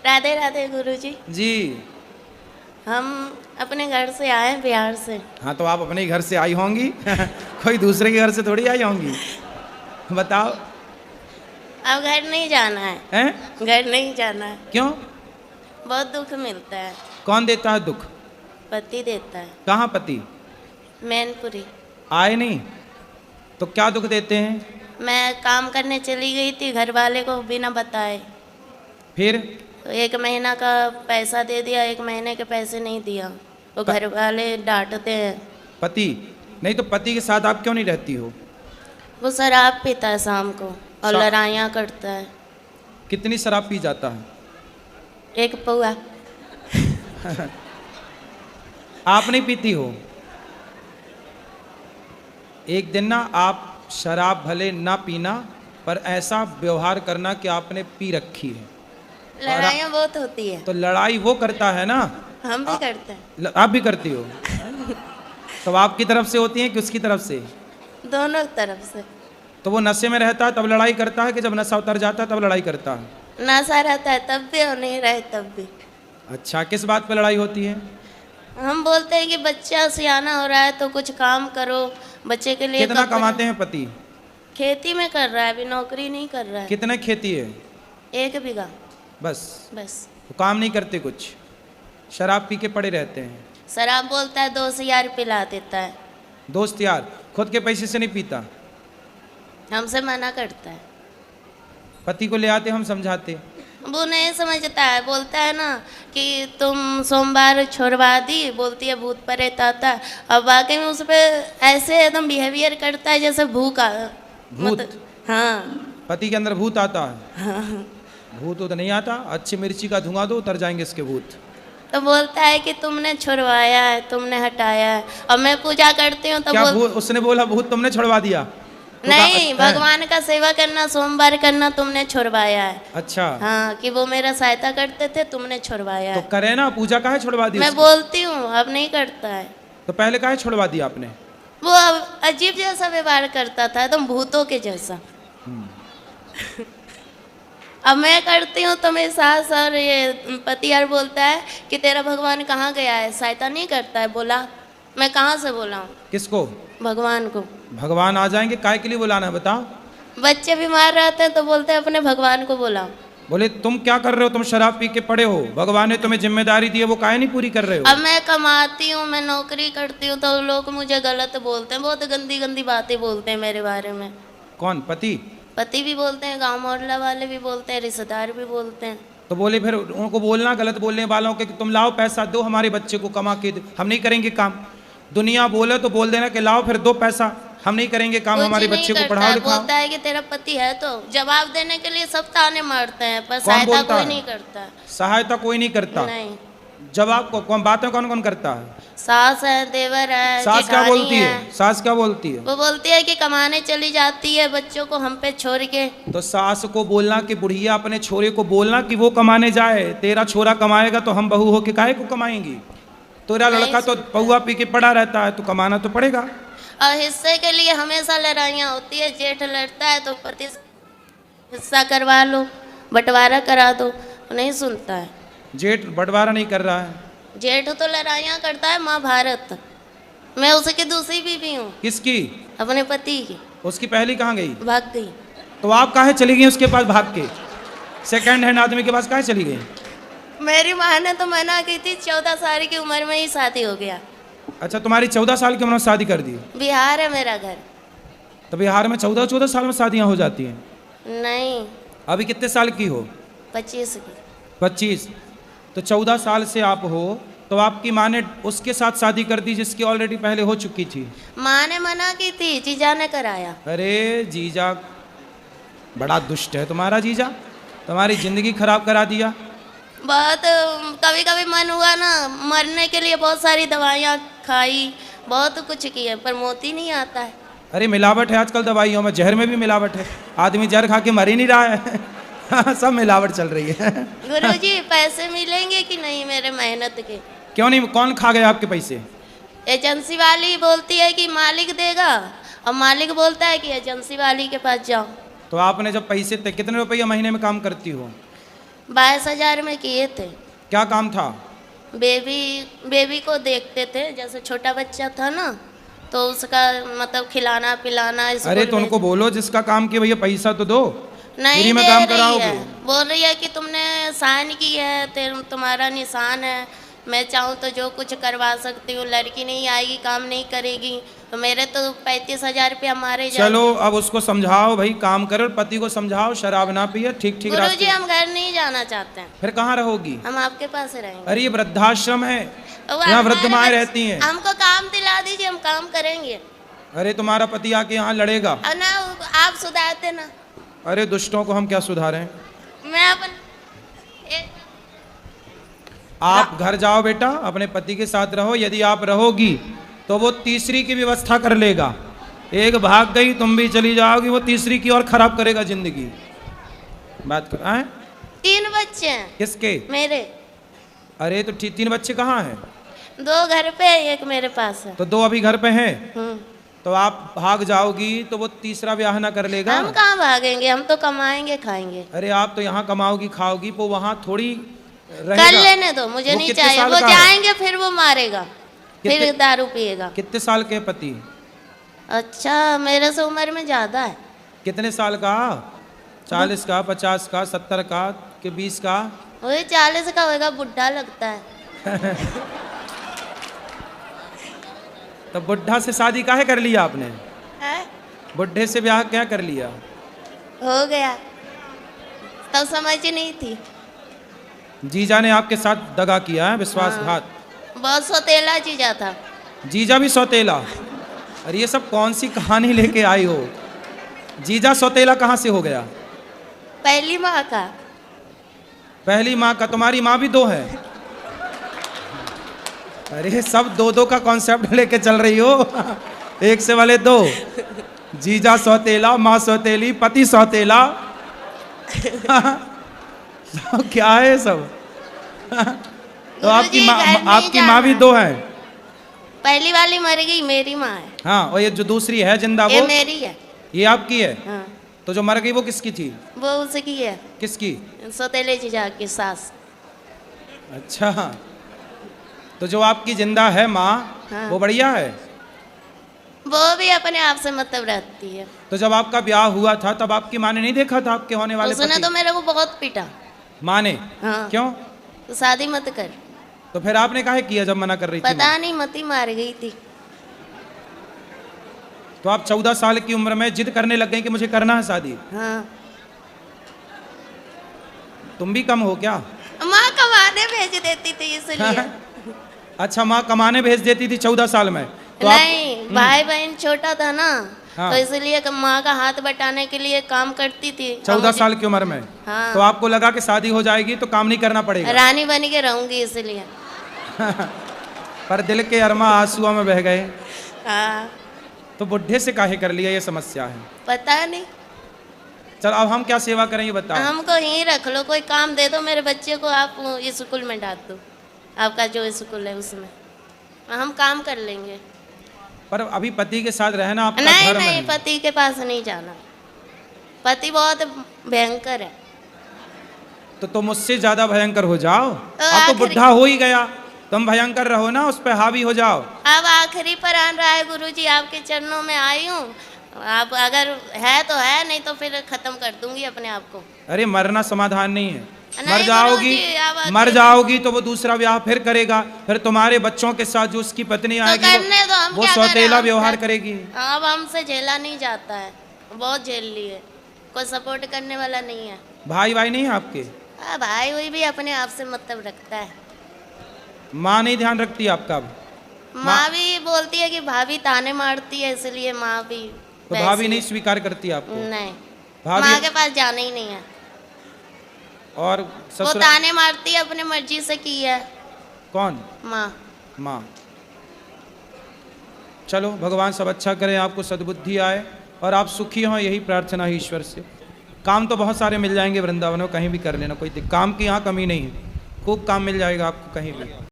राधे राधे गुरुजी। जी। हम अपने घर से आए हैं, बिहार से। हाँ तो आप अपने घर से आई होंगी कोई दूसरे के घर से थोड़ी आई होंगी। बताओ। अब घर नहीं जाना है। हैं? घर नहीं जाना है। क्यों? बहुत दुख मिलता है। कौन देता है दुख? पति देता है। कहाँ पति? मैनपुरी। आए नहीं तो क्या दुख देते हैं? मैं काम करने चली गई थी घर वाले को बिना बताए। फिर? तो 1 महीना का पैसा दे दिया, 1 महीने के पैसे नहीं दिया तो घर वाले डांटते हैं। पति नहीं तो पति के साथ आप क्यों नहीं रहती हो? वो शराब पीता है शाम को और शा- लड़ाइयाँ करता है। कितनी शराब पी जाता है? 1 पौआ। आप नहीं पीती हो? एक दिन ना आप शराब भले ना पीना पर ऐसा व्यवहार करना कि आपने पी रखी है। लड़ाइयाँ बहुत होती है। तो लड़ाई वो करता है ना। हम भी करते हैं। आप भी करती हो? तो आपकी तरफ से होती है कि उसकी तरफ से? दोनों तरफ से। तो वो नशे में रहता है तब लड़ाई करता है कि जब नशा उतर जाता है तब लड़ाई करता है? नशा रहता है तब भी और नहीं रहे तब भी। अच्छा, किस बात पे लड़ाई होती है? हम बोलते हैं कि बच्चा सियाना हो रहा है तो कुछ काम करो बच्चे के लिए। कितना कमाते हैं पति? खेती में कर रहा है, अभी नौकरी नहीं कर रहा है। कितने खेती है? 1 बीघा। बस? बस। वो काम नहीं करते कुछ, शराब पी के पड़े रहते हैं। शराब बोलता है 2 से यार पिला देता है। दोस्त यार, खुद के पैसे से नहीं पीता? हमसे मना करता है। पति को ले आते, हम समझाते। वो नहीं समझता है, बोलता है ना कि तुम सोमवार छोड़वा दी, बोलती है भूत प्रेत आता है। अब वाकई में उस पर ऐसे एकदम बिहेवियर करता है जैसे भूत। हाँ। पति के अंदर भूत आता है? हाँ। भूत तो नहीं आता, अच्छी मिर्ची का धुआं दो उतर जाएंगे इसके भूत। तो बोलता है कि तुमने छुड़वाया है, तुमने हटाया है। और मैं पूजा करती हूँ तो क्या भूत? उसने बोला भूत तुमने छुड़वा दिया? नहीं, भगवान का सेवा करना, सोमवार करना तुमने छुड़वाया है। अच्छा। हाँ, कि वो मेरा सहायता करते थे, तुमने छुड़वाया तो है। करे ना, पूजा काहे छुड़वा दी? मैं बोलती हूँ, अब नहीं करता है। तो पहले काहे छुड़वा दिया आपने? वो अब अजीब जैसा व्यवहार करता था, एकदम भूतों के जैसा। अब मैं करती हूँ तो मेरी सास और ये पति यार बोलता है कि तेरा भगवान कहाँ गया है, सहायता नहीं करता है। बोला मैं कहाँ से बोला हूँ? किसको? भगवान को। भगवान आ जाएंगे, काय के लिए बुलाना है बताओ? बच्चे बीमार रहते हैं तो बोलते हैं अपने भगवान को बोला। बोले तुम क्या कर रहे हो, तुम शराब पी के पड़े हो, भगवान ने तुम्हें जिम्मेदारी दी है, वो काहे नहीं पूरी कर रहे हो? अब मैं कमाती हूँ, मैं नौकरी करती हूँ तो लोग मुझे गलत बोलते हैं, बहुत गंदी गंदी बातें बोलते हैं मेरे बारे में। कौन? पति? पति भी बोलते हैं, गांव मोहल्ला वाले भी बोलते हैं, रिश्तेदार भी बोलते हैं। तो बोले फिर उनको बोलना गलत बोलने वालों के कि तुम लाओ पैसा दो, हमारे बच्चे को कमा के दो, हम नहीं करेंगे काम। दुनिया बोले तो बोल देना कि लाओ फिर दो पैसा, हम नहीं करेंगे काम, हमारे बच्चे को पढ़ाओ लिखाओ। बोलता है कि तेरा पति है तो जवाब देने के लिए सब ताने मारते हैं, पर सहायता कोई नहीं करता। सहायता कोई नहीं करता? नहीं। जवाब को कौन, बातें कौन कौन करता है? सास है, देवर है, सास क्या बोलती है? सास क्या बोलती है? वो बोलती है कि कमाने चली जाती है बच्चों को हम पे छोड़ के। तो सास को बोलना कि बुढ़िया अपने छोरे को बोलना कि वो कमाने जाए, तेरा छोरा कमाएगा तो हम बहू होके काहे को कमाएंगी? तेरा लड़का तो पौआ पी के पड़ा रहता है, तो कमाना तो पड़ेगा। और हिस्से के लिए हमेशा लड़ाइयाँ होती है। जेठ लड़ता है तो पति हिस्सा करवा लो, बंटवारा करा दो, नहीं सुनता है। जेठ बंटवारा नहीं कर रहा है? जेठ तो लड़ाइयाँ करता है महाभारत। मैं उसकी दूसरी बीवी हूँ। किसकी? अपने पति की। उसकी पहली कहाँ गई? भाग गई। तो आप काहे चली गई उसके पास भाग के? सेकंड हैंड आदमी के पास काहे चली गई? मेरी माँ ने तो मना की थी, 14 साल की उम्र में ही शादी हो गया। अच्छा, तुम्हारी 14 साल की उम्र में शादी कर दी? बिहार है मेरा घर। तो बिहार में 14 साल में शादियां हो जाती हैं? नहीं। अभी कितने साल की हो? 25 की। 25? तो 14 साल से आप हो तो आपकी माँ ने उसके साथ शादी कर दी जिसकी ऑलरेडी पहले हो चुकी थी? माँ ने मना की थी, जीजा ने कराया। अरे जीजा बड़ा दुष्ट है तुम्हारा जीजा, तुम्हारी जिंदगी खराब करा दिया। बहुत कभी कभी मन हुआ ना मरने के लिए, बहुत सारी दवाइयाँ खाई, बहुत कुछ किया, पर मोती नहीं आता है। अरे मिलावट है आजकल दवाइयों में, जहर में भी मिलावट है, आदमी जहर खा के मर ही नहीं रहा है। सब मिलावट चल रही है। गुरुजी पैसे मिलेंगे कि नहीं मेरे मेहनत के? क्यों नहीं? कौन खा गया आपके पैसे? एजेंसी वाली बोलती है कि मालिक देगा, और मालिक बोलता है कि एजेंसी वाली के पास जाओ। तो आपने जब पैसे कितने रुपये महीने में काम करती हो? 22,000 में किए थे। क्या काम था? बेबी को देखते थे, जैसे छोटा बच्चा था ना, तो उसका मतलब खिलाना पिलाना। अरे तो उनको बोलो जिसका काम किया भैया पैसा तो दो, नहीं फ्री में दे काम रही कराओगे। है, बोल रही है कि तुमने साइन की है, तुम्हारा निशान है, मैं चाहूँ तो जो कुछ करवा सकती हूँ, लड़की नहीं आएगी काम नहीं करेगी, तो मेरे तो 35,000 रुपया मारे जाएंगे। चलो अब उसको समझाओ भाई, काम करो, पति को समझाओ शराब ना पिए, ठीक ठीक गुरुजी रास्ते। हम घर नहीं जाना चाहते हैं, फिर कहाँ रहोगी? हम आपके पास रहेंगे। अरे ये वृद्धाश्रम है, वो यहाँ वृद्ध हमारे माएँ बच्चे- रहती हैं। हमको काम दिला दीजिए, हम काम करेंगे। अरे तुम्हारा पति आके यहाँ लड़ेगा। और ना आप सुधारते ना। अरे दुष्टों को हम क्या सुधारें? मैं अपन आप घर जाओ बेटा, अपने पति के साथ रहो, यदि आप रहोगी तो वो तीसरी की व्यवस्था कर लेगा। एक भाग गई तुम भी चली जाओगी, वो तीसरी की और खराब करेगा जिंदगी। बात कर आए? 3 बच्चे हैं किसके? मेरे। अरे तो 3 बच्चे कहाँ हैं? 2 घर पे है, 1 मेरे पास है। तो 2 अभी घर पे हैं, हम्म। तो आप भाग जाओगी तो वो तीसरा ब्याह ना कर लेगा। हम कहाँ भागेंगे, हम तो कमाएंगे खाएंगे। अरे आप तो यहाँ कमाओगी खाओगी, वो वहाँ थोड़ी कर रहेगा। लेने दो, मुझे वो नहीं कितने चाहिए। साल वो का है? जाएंगे फिर वो मारेगा, फिर कितने- दारू पिएगा। कितने साल के पति? अच्छा मेरे से उम्र में ज्यादा है। कितने साल का? 40 का, 50 का, 70 का, कि 20 का? वही 40 का होगा, बुढ़ा लगता है। तो बुढ़ा से शादी काहे कर लिया आपने? है? बुढ़े से ब्याह क्या कर लिया? हो गया, तब समझ ही नहीं थी। जीजा ने आपके साथ दगा किया है, विश्वासघात। बहुत सौतेला जीजा था। जीजा भी सौतेला? अरे ये सब कौन सी कहानी लेके आई हो? जीजा सौतेला कहाँ से हो गया? पहली माँ का। पहली माँ का? तुम्हारी माँ भी 2 है? अरे सब 2-2 का कॉन्सेप्ट लेके चल रही हो। एक से वाले 2। जीजा सौतेला, माँ सौतेली, पति सौतेला। क्या है सब? तो आपकी माँ, घर नहीं आपकी माँ भी जाना। 2 है? पहली वाली मर गई, मेरी माँ है। हाँ, और ये जो दूसरी है जिंदा, ये वो मेरी है। ये आपकी है? हाँ, तो जो मर गई वो किसकी थी? वो उसकी है, किसकी? सौतेले जीजा की सास। अच्छा, तो जो आपकी जिंदा है माँ, हाँ। वो बढ़िया है? वो भी अपने आप से मतलब रहती है। तो जब आपका ब्याह हुआ था तब आपकी माँ ने नहीं देखा था आपके होने वाले उसने पति? तो मेरे को बहुत पीटा। माँ ने? हाँ। क्यों? तो शादी मत कर। तो फिर आपने काहे किया जब मना कर रही थी पता माँ? नहीं, मती मार गई थी। तो आप 14 साल की उम्र में जिद करने लग गए कि मुझे करना है शादी। हाँ, तुम भी कम हो क्या? माँ कमाने भेज देती थी इसलिए। अच्छा, माँ कमाने भेज देती थी 14 साल में? तो नहीं, भाई बहन छोटा था ना, हाँ। तो इसलिए माँ का हाथ बटाने के लिए काम करती थी। 14 साल की उम्र में? हाँ। तो आपको लगा कि शादी हो जाएगी तो काम नहीं करना पड़ेगा। रानी बन के रहूंगी इसलिए। पर दिल के अरमा आंसुओं में बह गए। हाँ, तो बुढ़े से काहे कर लिया, ये समस्या है। पता नहीं। चल अब हम क्या सेवा करें ये बताओ। हमको यहीं रख लो, कोई काम दे दो, मेरे बच्चे को आप स्कूल में डाल दो, आपका जो स्कूल है उसमें, हम काम कर लेंगे। पर अभी पति के साथ रहना आपका नहीं धर्म नहीं, है। पति के पास नहीं जाना, पति बहुत भयंकर है। तो तुम उससे ज्यादा भयंकर हो जाओ। आप तो आखिरी- बुढ़ा हो ही गया, तुम भयंकर रहो ना, उस पर हावी हो जाओ। अब आखिरी पर आन रहा है गुरुजी, आपके चरणों में आई हूँ। आप अगर है तो है, नहीं तो फिर खत्म कर दूंगी अपने आप को। अरे मरना समाधान नहीं है। नहीं मर जाओगी, गुरुजी, अब मर अकेले- जाओगी तो वो दूसरा ब्याह फिर करेगा, फिर तुम्हारे बच्चों के साथ जो उसकी पत्नी तो आएगी करने दो, हम वो क्या करें, सौतेला हम व्यवहार कर- करेगी। अब हमसे झेला नहीं जाता है, बहुत झेल लिए, कोई सपोर्ट करने वाला नहीं है। भाई भाई नहीं है आपके? भाई वही भी अपने आप से मतलब रखता है। माँ नहीं ध्यान रखती आपका? अब माँ भी बोलती है कि भाभी ताने मारती है, इसलिए माँ भी तो वैसी भाभी है। नहीं स्वीकार करती आपको? नहीं, भाभी माँ के पास जाना ही नहीं है। और वो ससुर ताने मारती है, अपने मर्जी से की है। कौन? माँ। माँ। चलो भगवान सब अच्छा करे, आपको सद्बुद्धि आए और आप सुखी हों, यही प्रार्थना है ईश्वर से। काम तो बहुत सारे मिल जाएंगे वृंदावन में, कहीं भी कर लेना, कोई काम की यहाँ कमी नहीं है, खूब काम मिल जाएगा आपको कहीं भी।